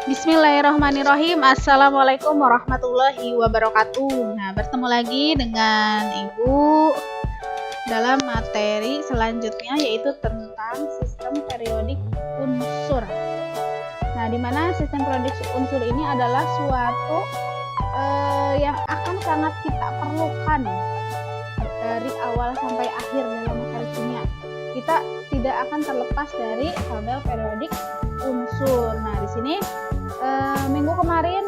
Bismillahirrahmanirrahim. Assalamualaikum warahmatullahi wabarakatuh. Nah, bertemu lagi dengan Ibu dalam materi selanjutnya, yaitu tentang sistem periodik unsur. Nah, di mana sistem periodik unsur ini adalah suatu yang akan sangat kita perlukan dari awal sampai akhir dalam materi kimia. Kita tidak akan terlepas dari tabel periodik unsur. Nah, di sini minggu kemarin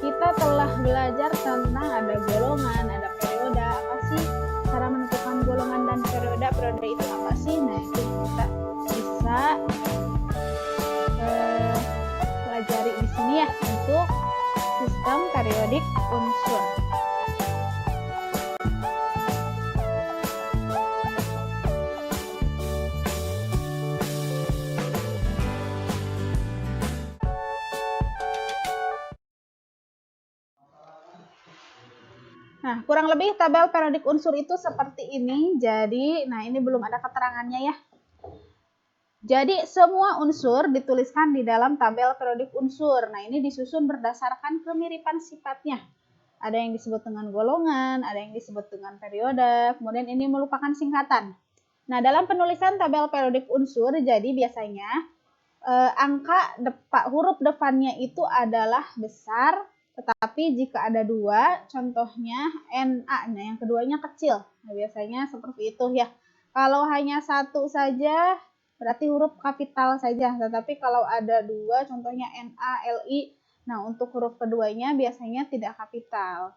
kita telah belajar tentang ada golongan, ada perioda. Apa sih cara menentukan golongan dan perioda? Perioda itu apa sih? Nah, itu kita bisa pelajari di sini ya, untuk sistem periodik unsur. Nah, kurang lebih tabel periodik unsur itu seperti ini. Jadi, nah ini belum ada keterangannya ya. Jadi, semua unsur dituliskan di dalam tabel periodik unsur. Nah, ini disusun berdasarkan kemiripan sifatnya. Ada yang disebut dengan golongan, ada yang disebut dengan perioda, kemudian ini merupakan singkatan. Nah, dalam penulisan tabel periodik unsur, jadi biasanya huruf depannya itu adalah besar, tetapi jika ada dua, contohnya NA, nah yang keduanya kecil. Nah, biasanya seperti itu ya. Kalau hanya satu saja, berarti huruf kapital saja. Tetapi kalau ada dua, contohnya NA, LI, nah untuk huruf keduanya biasanya tidak kapital.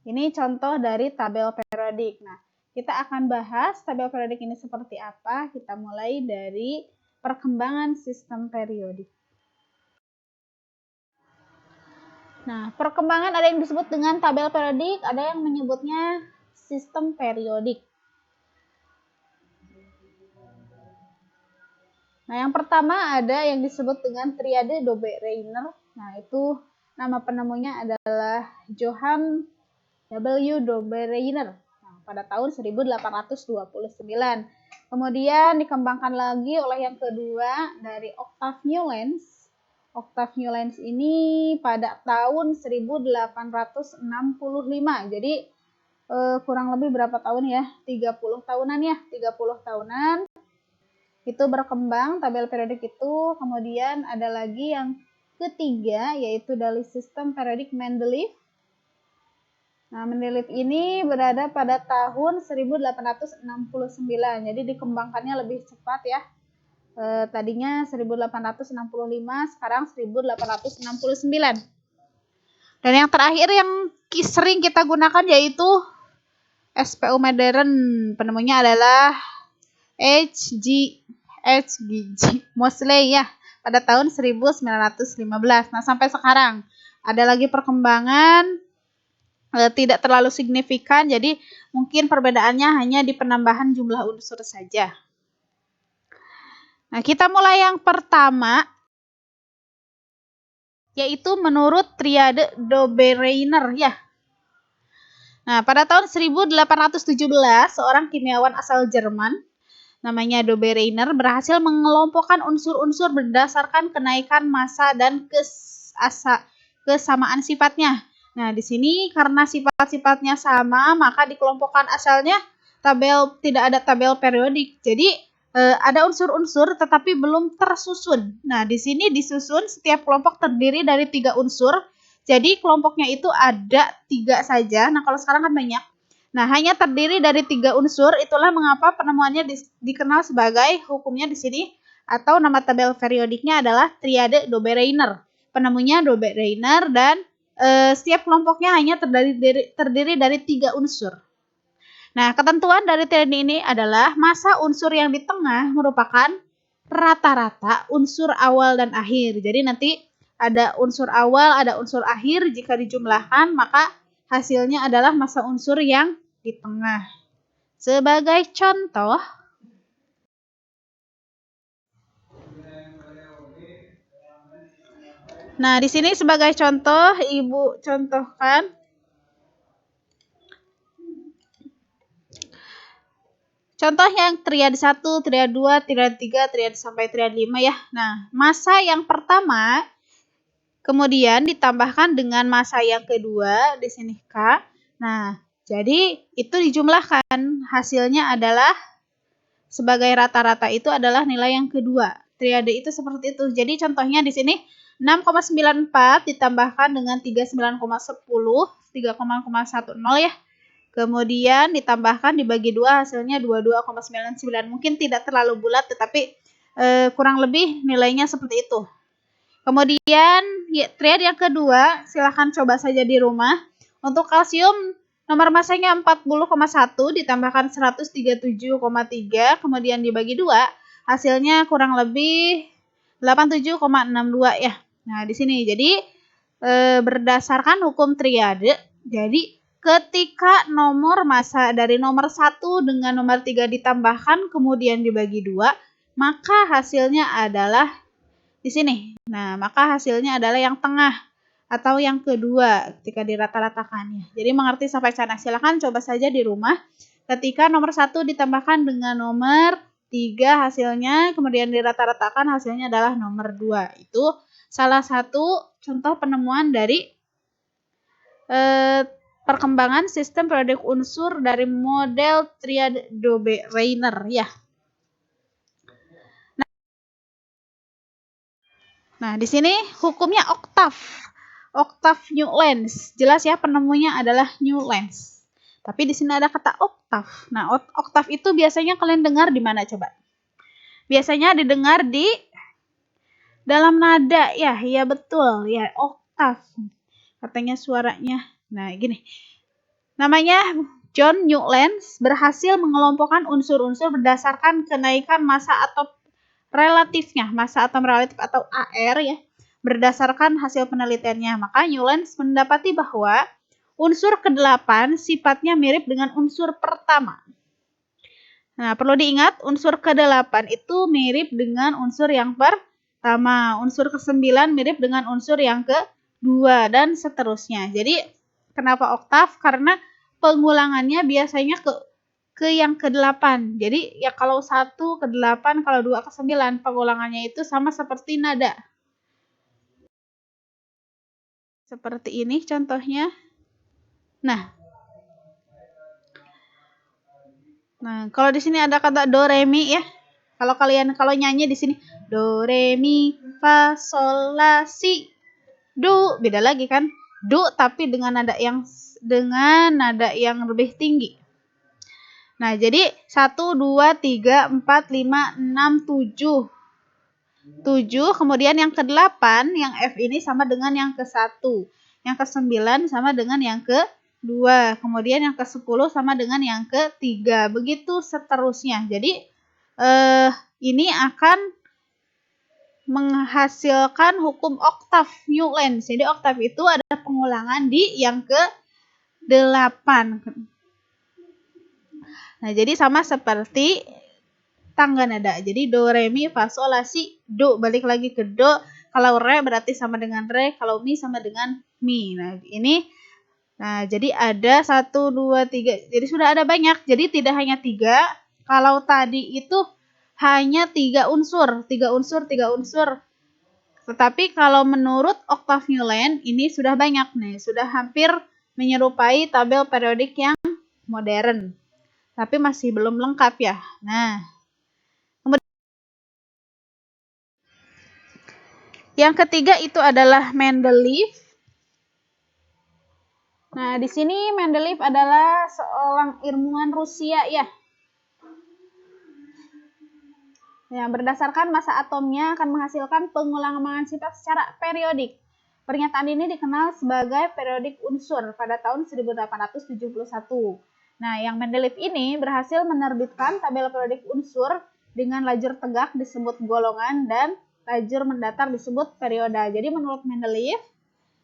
Ini contoh dari tabel periodik. Nah, kita akan bahas tabel periodik ini seperti apa. Kita mulai dari perkembangan sistem periodik. Nah, perkembangan ada yang disebut dengan tabel periodik, ada yang menyebutnya sistem periodik. Nah, yang pertama ada yang disebut dengan triade Dobereiner. Nah, itu nama penemunya adalah Johann W. Dobereiner. Nah, pada tahun 1829. Kemudian dikembangkan lagi oleh yang kedua dari Octave Newlands. Octave Newlands ini pada tahun 1865. Jadi kurang lebih berapa tahun ya? 30 tahunan ya, 30 tahunan. Itu berkembang tabel periodik itu. Kemudian ada lagi yang ketiga, yaitu dari sistem periodik Mendeleev. Nah, Mendeleev ini berada pada tahun 1869. Jadi dikembangkannya lebih cepat ya. Tadinya 1865, sekarang 1869. Dan yang terakhir yang sering kita gunakan yaitu SPU modern. Penemunya adalah H.G. Moseley ya, pada tahun 1915. Nah, sampai sekarang ada lagi perkembangan tidak terlalu signifikan, jadi mungkin perbedaannya hanya di penambahan jumlah unsur saja. Nah, kita mulai yang pertama, yaitu menurut triade Dobereiner ya. Nah, pada tahun 1817, seorang kimiawan asal Jerman namanya Dobereiner berhasil mengelompokkan unsur-unsur berdasarkan kenaikan massa dan kesamaan sifatnya. Nah, di sini karena sifat-sifatnya sama, maka dikelompokkan asalnya tidak ada tabel periodik. Jadi ada unsur-unsur tetapi belum tersusun. Nah, di sini disusun setiap kelompok terdiri dari 3 unsur. Jadi kelompoknya itu ada 3 saja. Nah, kalau sekarang kan banyak. Nah, hanya terdiri dari 3 unsur. Itulah mengapa penemuannya dikenal sebagai, hukumnya di sini, atau nama tabel periodiknya adalah triade Dobereiner. Penemunya Dobereiner dan setiap kelompoknya hanya terdiri dari 3 unsur. Nah, ketentuan dari triade ini adalah massa unsur yang di tengah merupakan rata-rata unsur awal dan akhir. Jadi nanti ada unsur awal, ada unsur akhir. Jika dijumlahkan, maka hasilnya adalah massa unsur yang di tengah. Sebagai contoh, nah di sini sebagai contoh, Ibu contohkan contoh yang triade 1, triade 2, triade 3, triade sampai triade 5 ya. Nah, massa yang pertama kemudian ditambahkan dengan massa yang kedua di sini K. Nah, jadi itu dijumlahkan, hasilnya adalah sebagai rata-rata itu adalah nilai yang kedua. Triade itu seperti itu. Jadi contohnya di sini 6,94 ditambahkan dengan 39,10, 3,10 ya. Kemudian ditambahkan dibagi 2 hasilnya 22,99. Mungkin tidak terlalu bulat tetapi kurang lebih nilainya seperti itu. Kemudian ya, triade yang kedua, silahkan coba saja di rumah. Untuk kalsium nomor massanya 40,1 ditambahkan 137,3 kemudian dibagi 2 hasilnya kurang lebih 87,62 ya. Nah, di sini jadi berdasarkan hukum triade, jadi ketika nomor massa dari nomor 1 dengan nomor 3 ditambahkan kemudian dibagi 2, maka hasilnya adalah di sini. Nah, maka hasilnya adalah yang tengah atau yang kedua ketika dirata-ratakannya. Jadi mengerti sampai sana. Silakan coba saja di rumah. Ketika nomor 1 ditambahkan dengan nomor 3 hasilnya, kemudian dirata-ratakan hasilnya adalah nomor 2. Itu salah satu contoh penemuan dari perkembangan sistem periodik unsur dari model triade Dobereiner ya. Nah, di sini hukumnya oktav. Oktav Newlands. Jelas ya penemunya adalah Newlands. Tapi di sini ada kata oktav. Nah, oktav itu biasanya kalian dengar di mana coba? Biasanya didengar di dalam nada ya. Iya betul, ya oktav. Katanya suaranya. Nah, gini. Namanya John Newlands berhasil mengelompokkan unsur-unsur berdasarkan kenaikan massa atom relatifnya, massa atom relatif atau AR ya, berdasarkan hasil penelitiannya. Maka Newlands mendapati bahwa unsur ke-8 sifatnya mirip dengan unsur pertama. Nah, perlu diingat unsur ke-8 itu mirip dengan unsur yang pertama, unsur ke-9 mirip dengan unsur yang ke-2 dan seterusnya. Jadi, kenapa oktav? Karena pengulangannya biasanya ke yang ke-8. Jadi ya kalau 1 ke-8, kalau 2 ke-9, pengulangannya itu sama seperti nada. Seperti ini contohnya. Nah, kalau di sini ada kata do re mi ya. Kalau nyanyi di sini do re mi fa sol la si do, beda lagi kan? Do tapi dengan nada yang lebih tinggi. Nah, jadi 1, 2, 3, 4, 5, 6, 7. 7, kemudian yang ke-8, yang F ini sama dengan yang ke-1. Yang ke-9 sama dengan yang ke-2. Kemudian yang ke-10 sama dengan yang ke-3. Begitu seterusnya. Jadi, ini akan menghasilkan hukum oktav Newlands. Jadi, oktav itu ada pengulangan di yang ke-8. Nah, jadi sama seperti tangga nada. Jadi do, re, mi, fa, sol, la, si, do. Balik lagi ke do. Kalau re berarti sama dengan re. Kalau mi sama dengan mi. Nah, ini. Nah, jadi ada 1, 2, 3. Jadi sudah ada banyak. Jadi tidak hanya 3. Kalau tadi itu hanya 3 unsur. 3 unsur, 3 unsur. Tetapi kalau menurut oktav Newlands, ini sudah banyak nih. Sudah hampir menyerupai tabel periodik yang modern. Tapi masih belum lengkap ya. Nah, yang ketiga itu adalah Mendeleev. Nah, di sini Mendeleev adalah seorang ilmuwan Rusia ya. Yang berdasarkan massa atomnya akan menghasilkan pengulangan sifat secara periodik. Pernyataan ini dikenal sebagai periodik unsur pada tahun 1871. Nah, yang Mendeleev ini berhasil menerbitkan tabel periodik unsur dengan lajur tegak disebut golongan dan lajur mendatar disebut perioda. Jadi menurut Mendeleev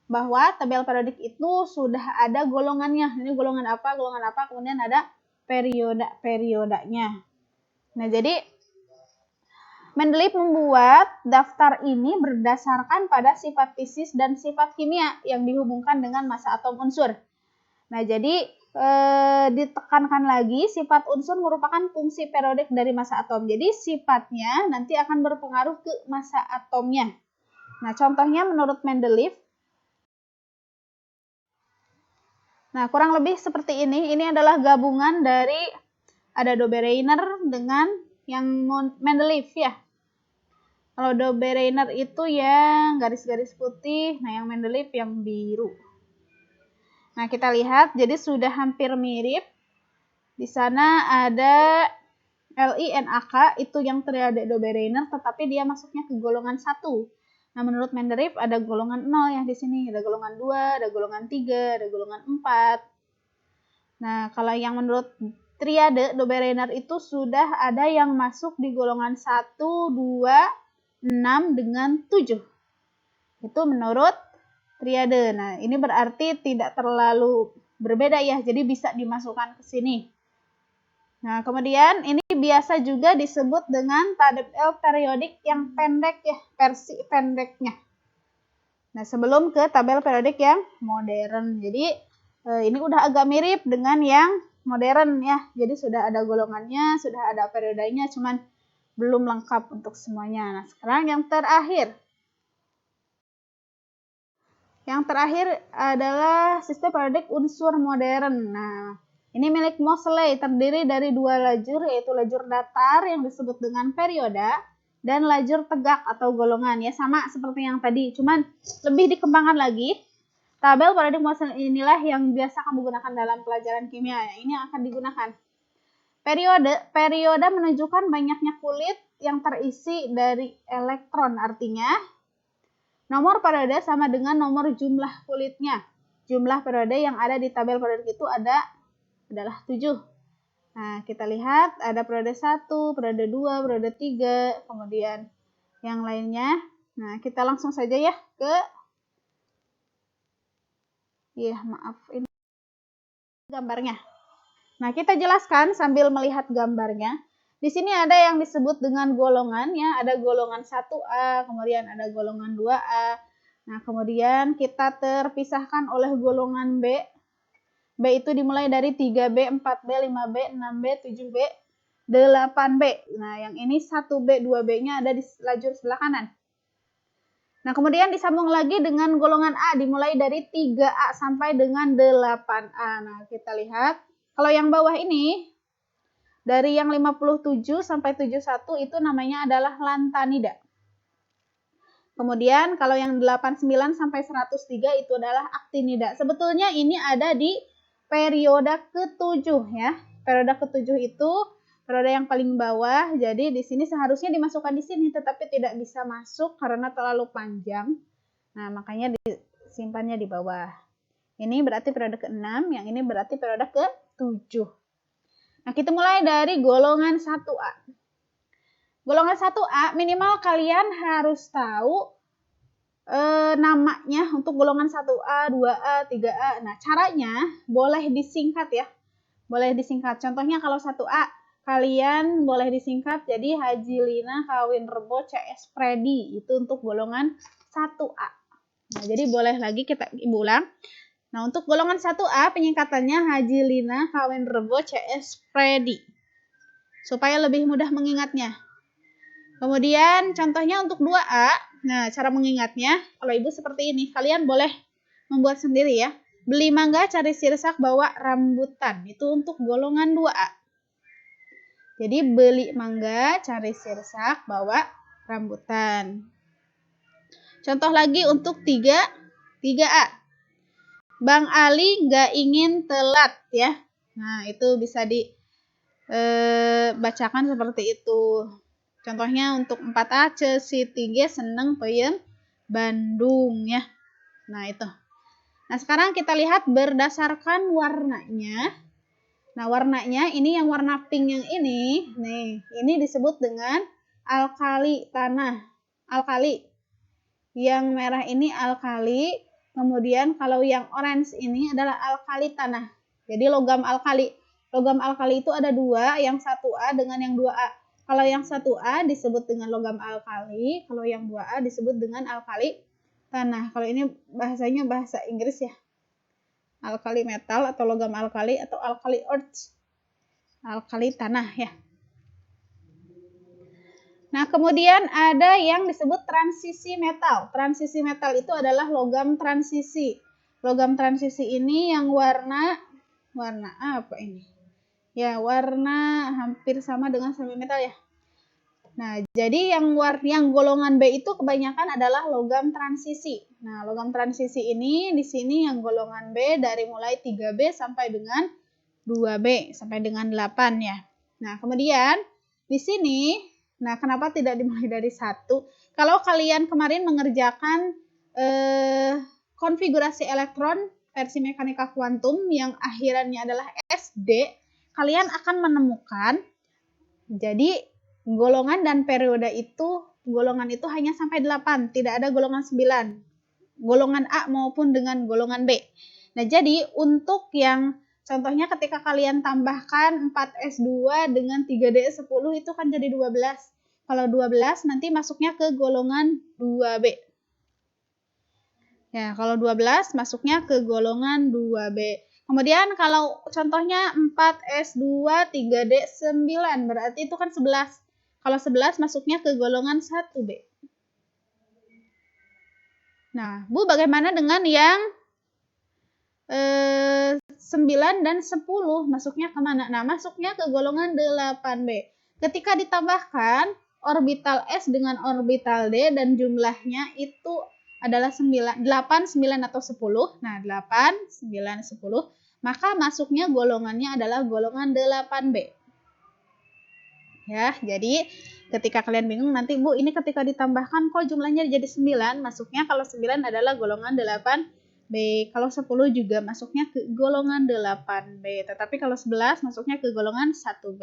bahwa tabel periodik itu sudah ada golongannya. Ini golongan apa, kemudian ada periodanya. Nah, jadi Mendeleev membuat daftar ini berdasarkan pada sifat fisis dan sifat kimia yang dihubungkan dengan massa atom unsur. Nah, jadi ditekankan lagi sifat unsur merupakan fungsi periodik dari massa atom. Jadi sifatnya nanti akan berpengaruh ke massa atomnya. Nah, contohnya menurut Mendeleev. Nah, kurang lebih seperti ini. Ini adalah gabungan dari ada Dobereiner dengan yang Mendeleev ya. Kalau Dobereiner itu yang garis-garis putih, nah yang Mendeleev yang biru. Nah, kita lihat jadi sudah hampir mirip. Di sana ada LINAK itu yang triade Dobereiner, tetapi dia masuknya ke golongan 1. Nah, menurut Mendeleev ada golongan 0 yang di sini, ada golongan 2, ada golongan 3, ada golongan 4. Nah, kalau yang menurut triade Dobereiner itu sudah ada yang masuk di golongan 1, 2, 6 dengan 7. Itu menurut triade. Nah, ini berarti tidak terlalu berbeda ya, jadi bisa dimasukkan ke sini. Nah, kemudian ini biasa juga disebut dengan tabel periodik yang pendek ya, versi pendeknya. Nah, sebelum ke tabel periodik yang modern. Jadi, ini udah agak mirip dengan yang modern ya. Jadi, sudah ada golongannya, sudah ada periodenya, cuman belum lengkap untuk semuanya. Nah, sekarang yang terakhir. Yang terakhir adalah sistem periodik unsur modern. Nah, ini milik Moseley, terdiri dari 2 lajur, yaitu lajur datar yang disebut dengan perioda, dan lajur tegak atau golongan. Ya, sama seperti yang tadi, cuman lebih dikembangkan lagi. Tabel periodik Moseley inilah yang biasa kamu gunakan dalam pelajaran kimia. Ini yang akan digunakan. Perioda menunjukkan banyaknya kulit yang terisi dari elektron, artinya nomor periode sama dengan nomor jumlah kulitnya. Jumlah periode yang ada di tabel periodik itu adalah 7. Nah, kita lihat ada periode 1, periode 2, periode 3, kemudian yang lainnya. Nah, kita langsung saja ya ke ini gambarnya. Nah, kita jelaskan sambil melihat gambarnya. Di sini ada yang disebut dengan golongan ya, ada golongan 1A, kemudian ada golongan 2A. Nah, kemudian kita terpisahkan oleh golongan B. B itu dimulai dari 3B, 4B, 5B, 6B, 7B, 8B. Nah, yang ini 1B, 2B-nya ada di lajur sebelah kanan. Nah, kemudian disambung lagi dengan golongan A, dimulai dari 3A sampai dengan 8A. Nah, kita lihat, kalau yang bawah ini, dari yang 57 sampai 71 itu namanya adalah lantanida. Kemudian kalau yang 89 sampai 103 itu adalah aktinida. Sebetulnya ini ada di periode ke-7 ya. Periode ke-7 itu periode yang paling bawah. Jadi di sini seharusnya dimasukkan di sini tetapi tidak bisa masuk karena terlalu panjang. Nah, makanya disimpannya di bawah. Ini berarti periode ke-6, yang ini berarti periode ke-7. Nah, kita mulai dari golongan 1A. Golongan 1A minimal kalian harus tahu namanya untuk golongan 1A, 2A, 3A. Nah, caranya boleh disingkat ya. Boleh disingkat. Contohnya kalau 1A, kalian boleh disingkat jadi Haji Lina Kawin Rebo CS Freddy. Itu untuk golongan 1A. Nah, jadi boleh lagi kita ulang. Nah, untuk golongan 1A penyingkatannya Haji Lina Kawin Rebo CS Freddy. Supaya lebih mudah mengingatnya. Kemudian contohnya untuk 2A, nah cara mengingatnya, kalau ibu seperti ini, kalian boleh membuat sendiri ya. Beli mangga, cari sirsak, bawa rambutan. Itu untuk golongan 2A. Jadi beli mangga, cari sirsak, bawa rambutan. Contoh lagi untuk 3A. Bang Ali nggak ingin telat ya. Nah, itu bisa dibacakan seperti itu. Contohnya untuk 4A, Chelsea 3 seneng peuyeum Bandung ya. Nah, itu. Nah, sekarang kita lihat berdasarkan warnanya. Nah, warnanya ini yang warna pink yang ini, nih, ini disebut dengan alkali tanah. Alkali. Yang merah ini alkali. Kemudian kalau yang orange ini adalah alkali tanah. Jadi logam alkali. Logam alkali itu ada 2, yang 1A dengan yang 2A. Kalau yang 1A disebut dengan logam alkali, kalau yang 2A disebut dengan alkali tanah. Kalau ini bahasanya bahasa Inggris ya. Alkali metal atau logam alkali atau alkali earth. Alkali tanah ya. Nah, kemudian ada yang disebut transisi metal. Transisi metal itu adalah logam transisi. Logam transisi ini yang warna apa ini? Ya, warna hampir sama dengan semi metal ya. Nah, jadi yang golongan B itu kebanyakan adalah logam transisi. Nah, logam transisi ini di sini yang golongan B dari mulai 3B sampai dengan 2B sampai dengan 8 ya. Nah, kemudian di sini, nah kenapa tidak dimulai dari 1? Kalau kalian kemarin mengerjakan konfigurasi elektron versi mekanika kuantum yang akhirannya adalah SD, kalian akan menemukan jadi golongan dan periode itu, golongan itu hanya sampai 8, tidak ada golongan 9. Golongan A maupun dengan golongan B. Nah, jadi untuk yang contohnya ketika kalian tambahkan 4S2 dengan 3D10 itu kan jadi 12. Kalau 12 nanti masuknya ke golongan 2B. Ya, kalau 12 masuknya ke golongan 2B. Kemudian kalau contohnya 4S2 3D9 berarti itu kan 11. Kalau 11 masuknya ke golongan 1B. Nah, Bu bagaimana dengan yang 9 dan 10 masuknya kemana? Nah, masuknya ke golongan 8B. Ketika ditambahkan orbital S dengan orbital D dan jumlahnya itu adalah 8, 9, atau 10. Nah, 8, 9, 10. Maka masuknya golongannya adalah golongan 8B. Ya, jadi ketika kalian bingung nanti, Bu, ini ketika ditambahkan kok jumlahnya jadi 9, masuknya kalau 9 adalah golongan 8B. Kalau 10 juga masuknya ke golongan 8B. Tetapi kalau 11 masuknya ke golongan 1B.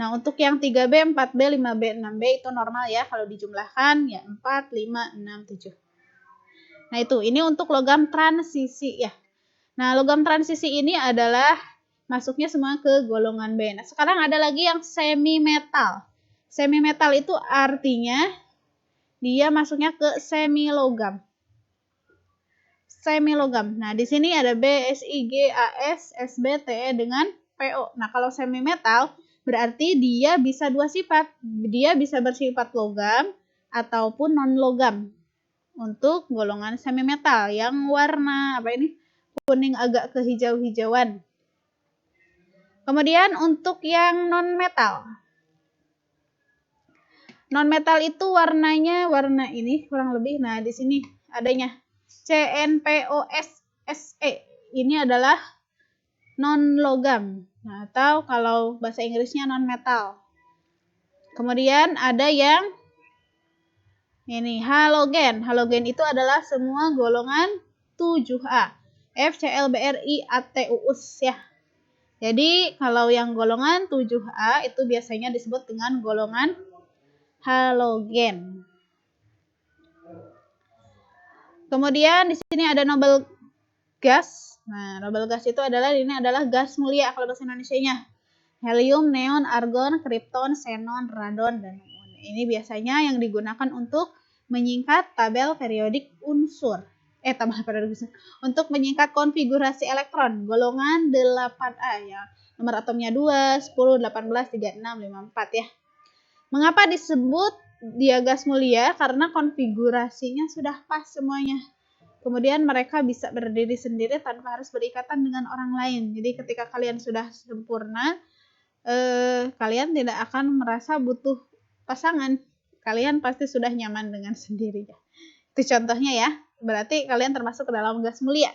Nah, untuk yang 3B, 4B, 5B, 6B itu normal ya. Kalau dijumlahkan ya 4, 5, 6, 7. Nah, ini untuk logam transisi ya. Nah, logam transisi ini adalah masuknya semua ke golongan B. Nah, sekarang ada lagi yang semi metal. Semi metal itu artinya dia masuknya ke semi logam. Semi logam. Nah, di sini ada B, SI, G, AS, SB, TE dengan PO. Nah, kalau semi metal berarti dia bisa dua sifat. Dia bisa bersifat logam ataupun non logam. Untuk golongan semi metal yang warna kuning agak kehijau-hijauan. Kemudian untuk yang non metal. Non metal itu warnanya warna ini kurang lebih. Nah, di sini adanya CNPOSSE. Ini adalah non logam. Nah, atau kalau bahasa Inggrisnya non metal. Kemudian ada yang ini halogen. Halogen itu adalah semua golongan 7A. FClBrI ATUUS ya. Jadi kalau yang golongan 7A itu biasanya disebut dengan golongan halogen. Kemudian di sini ada noble gas. Nah, noble gas itu adalah gas mulia kalau bahasa Indonesianya. Helium, neon, argon, krypton, xenon, radon, dan ini biasanya yang digunakan untuk menyingkat tabel periodik unsur. Tabel periodik unsur. Untuk menyingkat konfigurasi elektron golongan 8A ya. Nomor atomnya 2, 10, 18, 36, 54 ya. Mengapa disebut dia gas mulia? Karena konfigurasinya sudah pas semuanya. Kemudian mereka bisa berdiri sendiri tanpa harus berikatan dengan orang lain. Jadi ketika kalian sudah sempurna, kalian tidak akan merasa butuh pasangan. Kalian pasti sudah nyaman dengan sendirinya. Itu contohnya ya. Berarti kalian termasuk ke dalam gas mulia.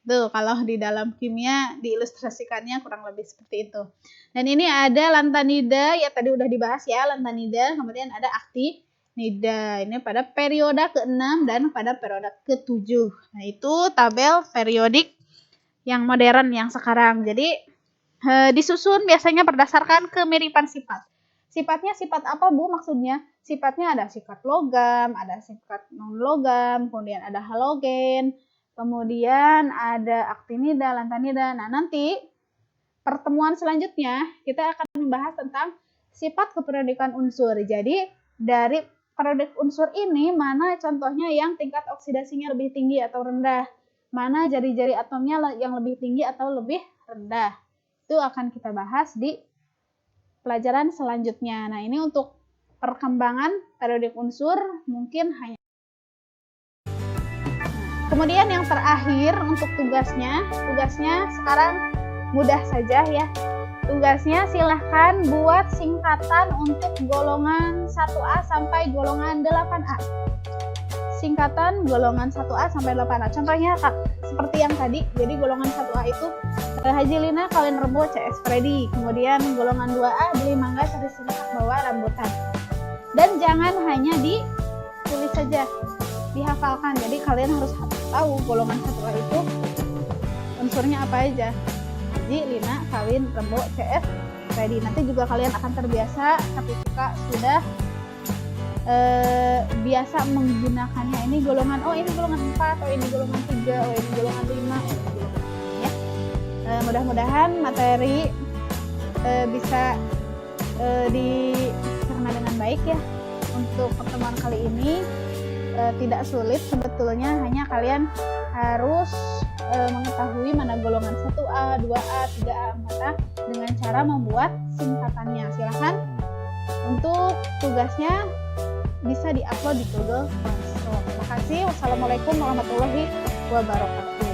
Tuh, kalau di dalam kimia diilustrasikannya kurang lebih seperti itu. Dan ini ada lantanida, ya tadi udah dibahas ya, lantanida. Kemudian ada aktinida. Ini pada periode ke-6 dan pada periode ke-7. Nah, itu tabel periodik yang modern yang sekarang. Jadi disusun biasanya berdasarkan kemiripan sifat. Sifatnya sifat apa, Bu? Maksudnya sifatnya ada sifat logam, ada sifat non logam, kemudian ada halogen, kemudian ada aktinida, lantanida. Nah, nanti pertemuan selanjutnya kita akan membahas tentang sifat keperiodikan unsur. Jadi dari periodik unsur ini mana contohnya yang tingkat oksidasinya lebih tinggi atau rendah, mana jari-jari atomnya yang lebih tinggi atau lebih rendah. Itu akan kita bahas di pelajaran selanjutnya. Nah, ini untuk perkembangan periodik unsur mungkin hanya. Kemudian yang terakhir untuk tugasnya sekarang mudah saja ya. Tugasnya silahkan buat singkatan untuk golongan 1A sampai golongan 8A. Singkatan golongan 1A sampai 8A. Contohnya seperti yang tadi. Jadi golongan 1A itu Haji Lina kawin rebo CS Freddy. Kemudian golongan 2A beli mangga cari sinak bawa rambutan. Dan jangan hanya ditulis saja, dihafalkan. Jadi kalian harus tahu golongan 1A itu unsurnya apa aja. Haji Lina kawin rebo CS Freddy. Nanti juga kalian akan terbiasa ketika sudah biasa menggunakannya. Ini golongan, ini golongan 4, ini golongan 3, ini golongan 5 ya. Mudah-mudahan materi bisa dicerna dengan baik ya. Untuk pertemuan kali ini tidak sulit sebetulnya, hanya kalian harus mengetahui mana golongan 1A, 2A, 3A, 4A dengan cara membuat singkatannya. Silahkan untuk tugasnya bisa diupload di Google Classroom. Terima kasih. Wassalamualaikum warahmatullahi wabarakatuh.